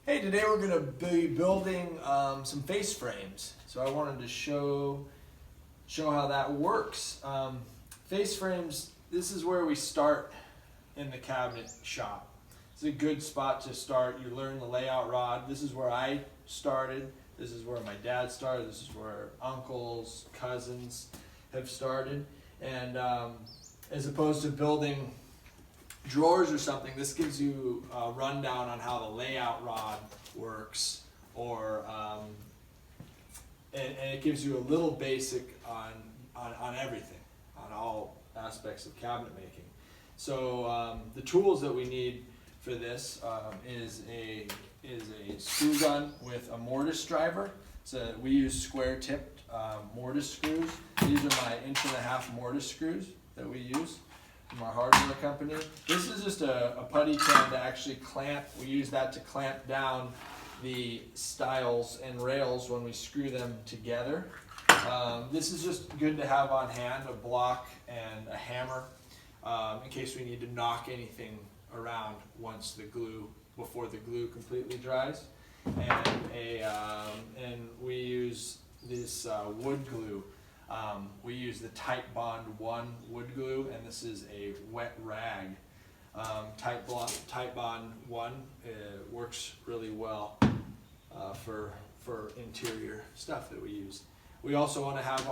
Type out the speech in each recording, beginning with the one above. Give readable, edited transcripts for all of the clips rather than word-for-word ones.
Hey, today we're going to be building some face frames. So I wanted to show how that works. Face frames, this is where we start in the cabinet shop. It's a good spot to start. You learn the layout rod. This is where I started. This is where my dad started. This is where uncles, cousins have started. And as opposed to building drawers or something, this gives you a rundown on how the layout rod works, or and it gives you a little basic on everything, on all aspects of cabinet making. So the tools that we need for this is a screw gun with a mortise driver. So we use square tipped mortise screws. These are my 1.5" mortise screws that we use from our hardware company. This is just a putty can to actually clamp. We use that to clamp down the stiles and rails when we screw them together. This is just good to have on hand, a block and a hammer, in case we need to knock anything around before the glue completely dries. And we use this wood glue. We use the Titebond 1 wood glue, and this is a wet rag. Titebond 1 works really well for interior stuff that we use. We also want to have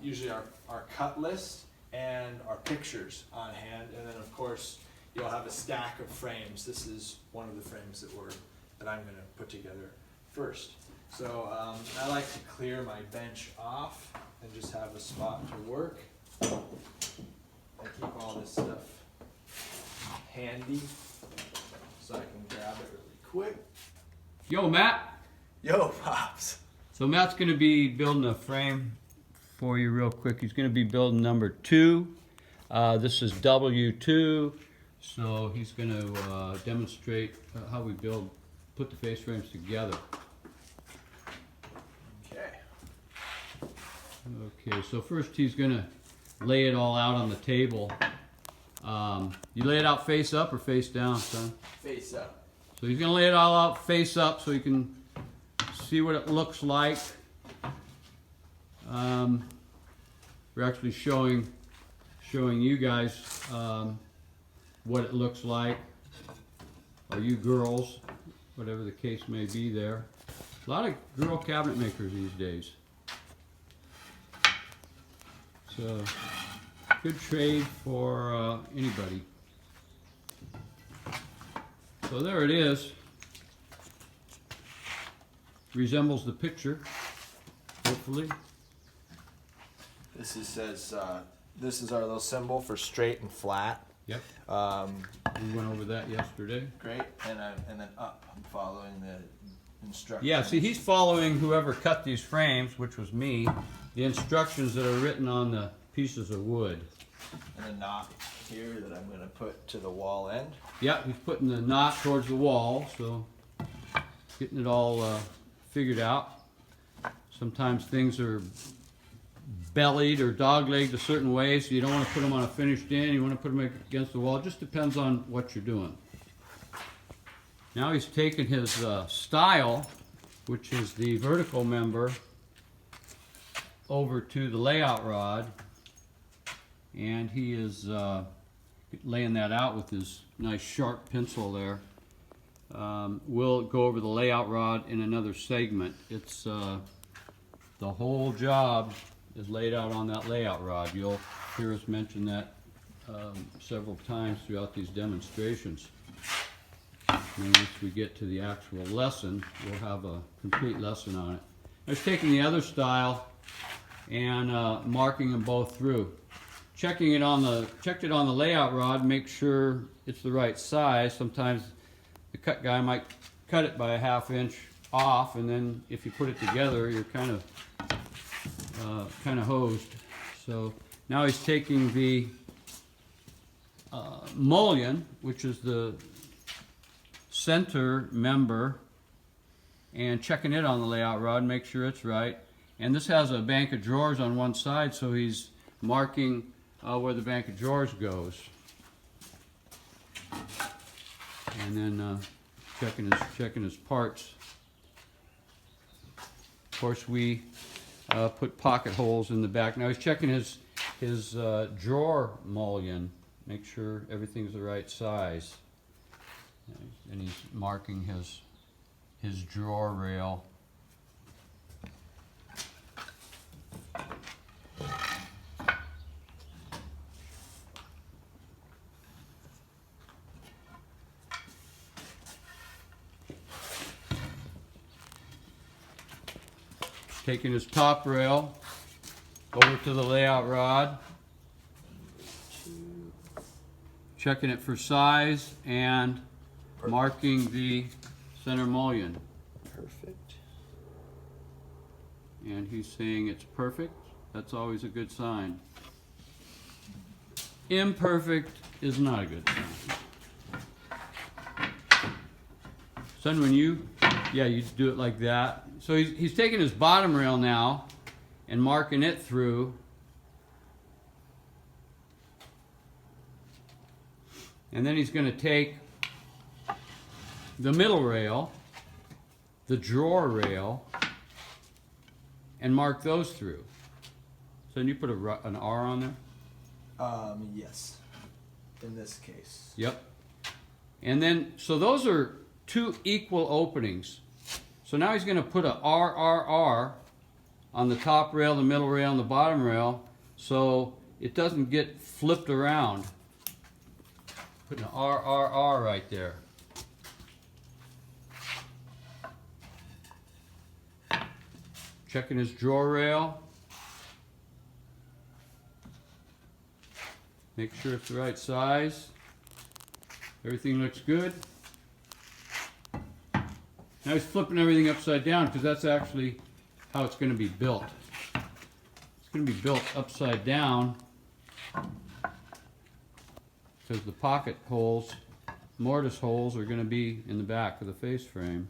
usually our cut list and our pictures on hand, and then of course you'll have a stack of frames. This is one of the frames that I'm going to put together first. So I like to clear my bench off and just have a spot to work. I keep all this stuff handy so I can grab it really quick. Yo, Matt. Yo, Pops. So Matt's going to be building a frame for you real quick. He's going to be building number 2. This is W2. So he's going to demonstrate how we put the face frames together. Okay, so first he's going to lay it all out on the table. You lay it out face up or face down, son? Face up. So he's going to lay it all out face up so you can see what it looks like. We're actually showing you guys what it looks like, or you girls, whatever the case may be there. A lot of girl cabinet makers these days. So, good trade for anybody. So there it is. Resembles the picture, hopefully. This says this is our little symbol for straight and flat. Yep. We went over that yesterday. Great, and then up. I'm following the instructions. Yeah, see, he's following whoever cut these frames, which was me, the instructions that are written on the pieces of wood. And a knot here that I'm going to put to the wall end. Yep, he's putting the knot towards the wall, so getting it all figured out. Sometimes things are bellied or dog-legged a certain way, so you don't want to put them on a finished end. You want to put them against the wall. It just depends on what you're doing. Now he's taken his stile, which is the vertical member, over to the layout rod, and he is laying that out with his nice sharp pencil there. We'll go over the layout rod in another segment. It's the whole job is laid out on that layout rod. You'll hear us mention that several times throughout these demonstrations. And once we get to the actual lesson, we'll have a complete lesson on it. I was taking the other style and marking them both through. Checked it on the layout rod, make sure it's the right size. Sometimes the cut guy might cut it by a ½ inch off, and then if you put it together, you're kind of hosed. So now he's taking the mullion, which is the center member, and checking it on the layout rod, make sure it's right. And this has a bank of drawers on one side, so he's marking where the bank of drawers goes. And then checking his parts. Of course, we put pocket holes in the back. Now he's checking his drawer mullion, make sure everything's the right size, and he's marking his drawer rail. Taking his top rail over to the layout rod, checking it for size and marking the center mullion. Perfect. And he's saying it's perfect. That's always a good sign. Imperfect is not a good sign. Son, when you do it like that. So he's taking his bottom rail now and marking it through. And then he's going to take the middle rail, the drawer rail, and mark those through. So you put an R on there? Yes. In this case. Yep. And then, so those are two equal openings. So now he's going to put a R on the top rail, the middle rail, and the bottom rail, so it doesn't get flipped around. Putting an R right there. Checking his drawer rail. Make sure it's the right size. Everything looks good. Now he's flipping everything upside down because that's actually how it's going to be built. It's going to be built upside down because the pocket holes, mortise holes, are going to be in the back of the face frame.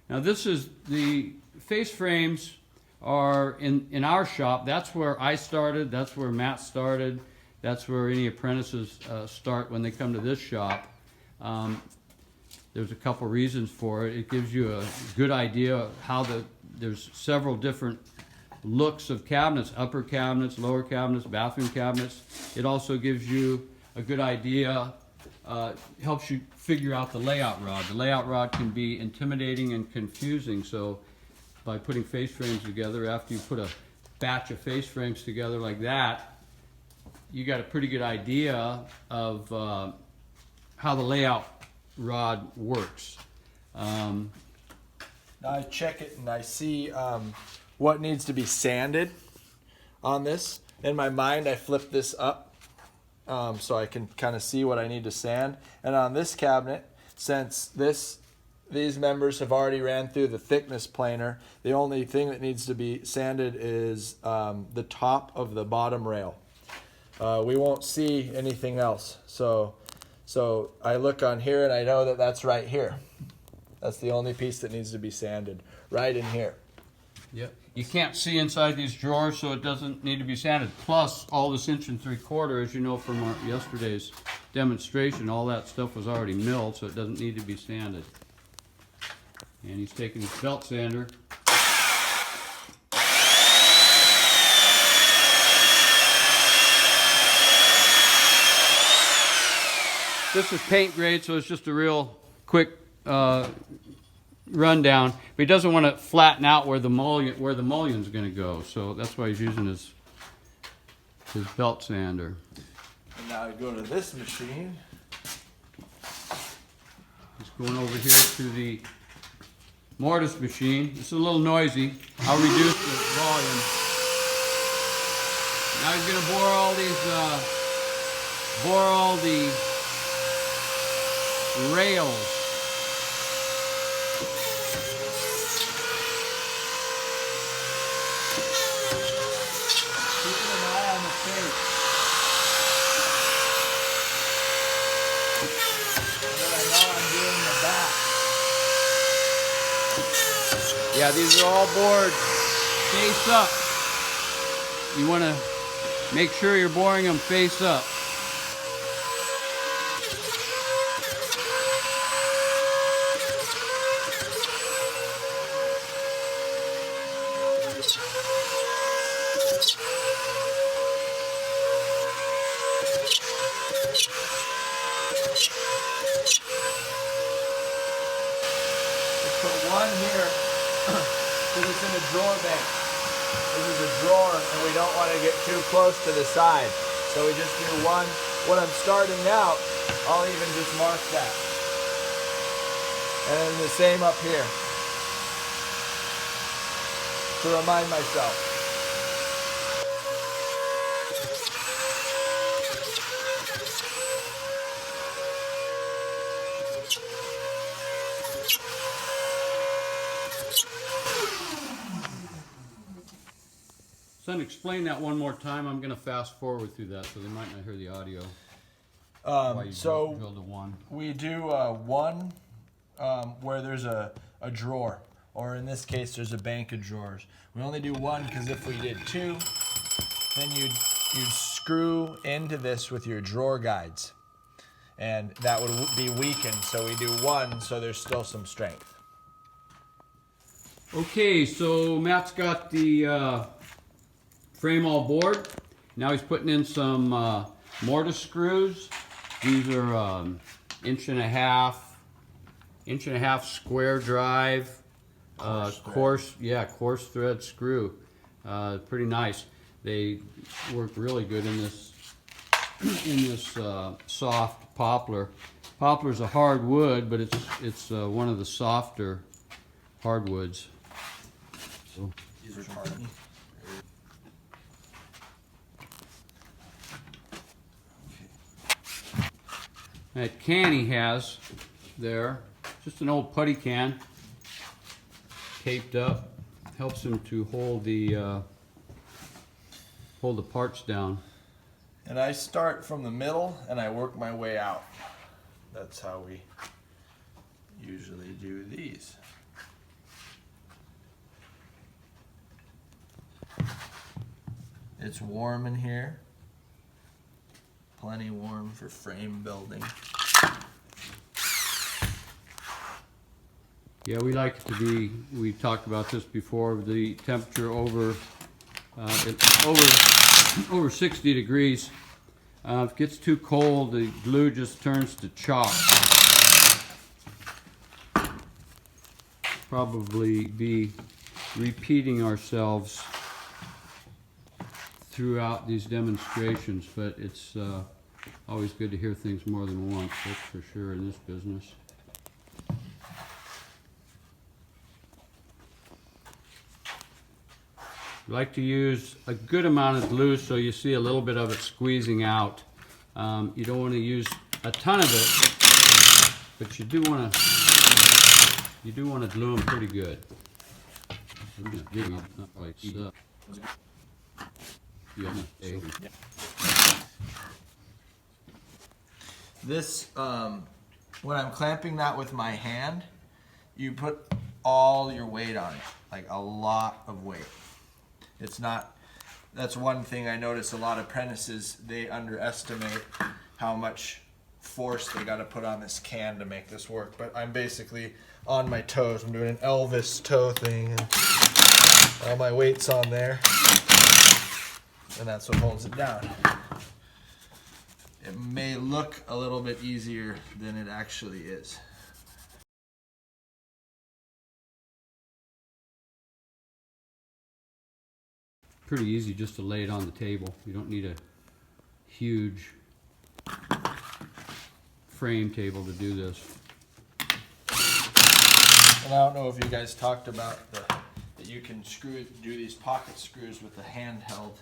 Now this is the face frames are in our shop. That's where I started. That's where Matt started. That's where any apprentices start when they come to this shop. There's a couple reasons for it. It gives you a good idea of how there's several different looks of cabinets, upper cabinets, lower cabinets, bathroom cabinets. It also gives you a good idea, helps you figure out the layout rod. The layout rod can be intimidating and confusing, so by putting face frames together, after you put a batch of face frames together like that, you got a pretty good idea of how the layout rod works. Now I check it and I see what needs to be sanded on this. In my mind, I flip this up so I can kind of see what I need to sand. And on this cabinet, since these members have already ran through the thickness planer, the only thing that needs to be sanded is the top of the bottom rail. We won't see anything else. So I look on here and I know that that's right here. That's the only piece that needs to be sanded, right in here. Yep. You can't see inside these drawers, so it doesn't need to be sanded. Plus, all this 1 3/4, as you know from our yesterday's demonstration, all that stuff was already milled, so it doesn't need to be sanded. And he's taking his belt sander. This is paint grade, so it's just a real quick rundown. But he doesn't want to flatten out where the mullion's going to go, so that's why he's using his belt sander. And now I go to this machine. He's going over here to the mortise machine. It's a little noisy. I'll reduce the volume. Now he's going to bore all the rails. Keeping an eye on the face. And then I know I'm doing the back. Yeah, these are all bored face up. You want to Make sure you're boring them face up. Put one here because it's in a drawer bank. This is a drawer and we don't want to get too close to the side. So we just do one. When I'm starting out, I'll even just mark that. And then the same up here to remind myself. Son, explain that one more time. I'm going to fast forward through that so they might not hear the audio. So Build a one. we do one where there's a drawer, or in this case there's a bank of drawers. We only do one because if we did two, then you'd screw into this with your drawer guides, and that would be weakened. So we do one so there's still some strength. Okay, so Matt's got the frame all board. Now he's putting in some mortise screws. These are inch and a half square drive, coarse thread screw. Pretty nice. They work really good in this soft poplar. Poplar's a hard wood, but it's one of the softer hardwoods. So These are tartan. that can he has there, just an old putty can, taped up, helps him to hold the parts down. And I start from the middle and I work my way out. That's how we usually do these. It's warm in here. Plenty warm for frame building. Yeah, we like it to be, we talked about this before, the temperature over 60 degrees. If it gets too cold, the glue just turns to chalk. Probably be repeating ourselves throughout these demonstrations, but it's always good to hear things more than once, that's for sure in this business. We like to use a good amount of glue so you see a little bit of it squeezing out. You don't want to use a ton of it, but you do want to glue them pretty good. I'm just giving it not like stuff. Yeah. This, when I'm clamping that with my hand, you put all your weight on it, like a lot of weight. It's not, that's one thing I notice a lot of apprentices, they underestimate how much force they got to put on this can to make this work. But I'm basically on my toes. I'm doing an Elvis toe thing, and all my weight's on there, and that's what holds it down. It may look a little bit easier than it actually is. Pretty easy just to lay it on the table. You don't need a huge frame table to do this. And I don't know if you guys talked about that you can do these pocket screws with a handheld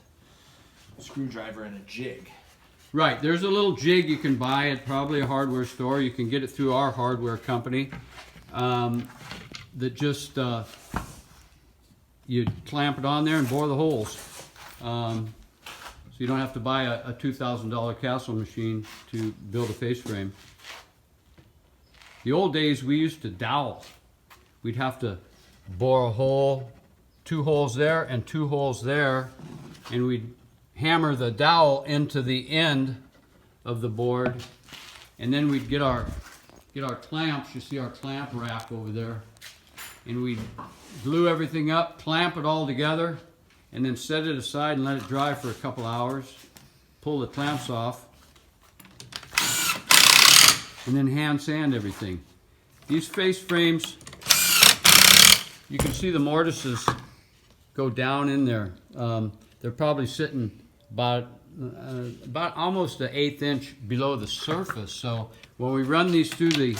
screwdriver and a jig. Right, there's a little jig you can buy at probably a hardware store. You can get it through our hardware company. That just you clamp it on there and bore the holes. So you don't have to buy a $2,000 Castle machine to build a face frame. The old days we used to dowel. We'd have to bore a hole, 2 holes there and 2 holes there, and we'd hammer the dowel into the end of the board, and then we'd get our clamps. You see our clamp rack over there, and we'd glue everything up, clamp it all together, and then set it aside and let it dry for a couple hours. Pull the clamps off, and then hand sand everything. These face frames, you can see the mortises go down in there. They're probably sitting about almost an 1/8 inch below the surface. So when we run these through the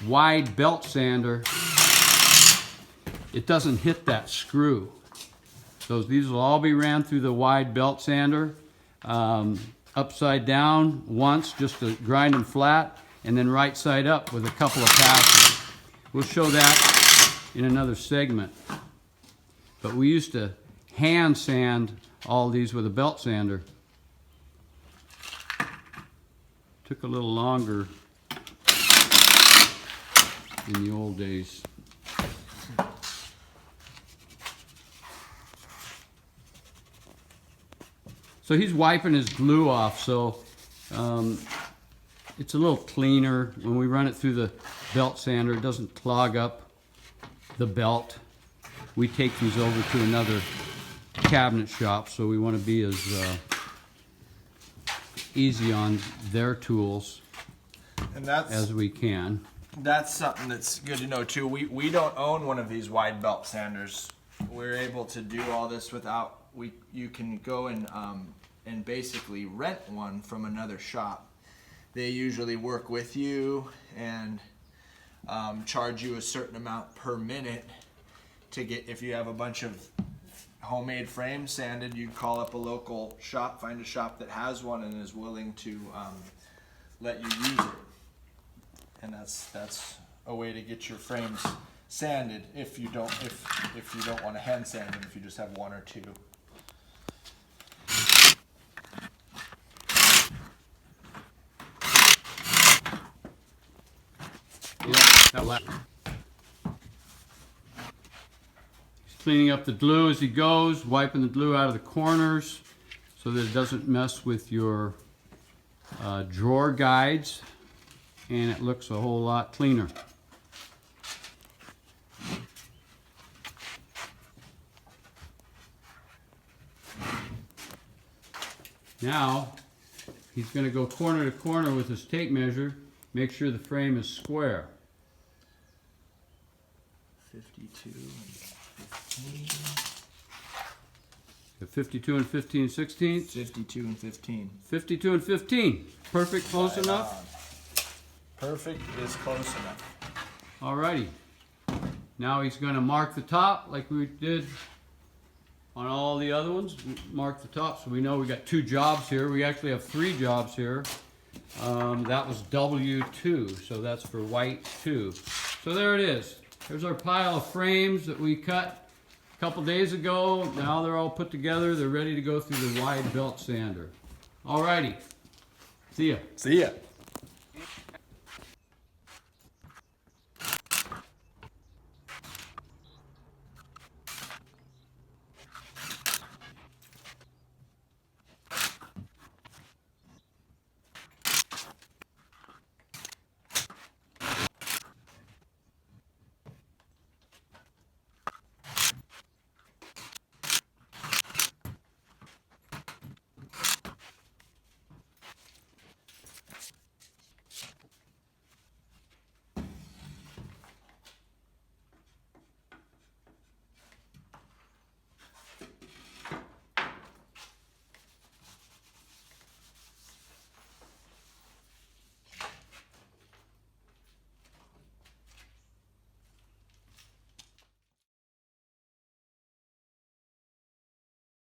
wide belt sander, it doesn't hit that screw. So these will all be ran through the wide belt sander, upside down once just to grind them flat, and then right side up with a couple of passes. We'll show that in another segment. But we used to hand sand all these with a belt sander. Took a little longer in the old days. So he's wiping his glue off, so it's a little cleaner. When we run it through the belt sander, it doesn't clog up the belt. We take these over to another cabinet shop, so we want to be as easy on their tools And that's as we can. That's something that's good to know too. We don't own one of these wide belt sanders. We're able to do all this without. You can go and basically rent one from another shop. They usually work with you and charge you a certain amount per minute to get. If you have a bunch of homemade frames sanded, you call up a local shop, find a shop that has one and is willing to let you use it. And that's a way to get your frames sanded if you don't want to hand sand them, if you just have one or two. He's cleaning up the glue as he goes, wiping the glue out of the corners so that it doesn't mess with your drawer guides, and it looks a whole lot cleaner. Now he's going to go corner to corner with his tape measure, make sure the frame is square. 52 and 15. 52 and 15 16ths. 52 and 15. 52 and 15. Perfect, close Right enough? on. Perfect is close enough. Alrighty. Now he's going to mark the top like we did on all the other ones. Mark the top so we know we got 2 jobs here. We actually have 3 jobs here. That was W2, so that's for white 2. So there it is. There's our pile of frames that we cut a couple days ago. Now they're all put together. They're ready to go through the wide belt sander. Alrighty. See ya. See ya.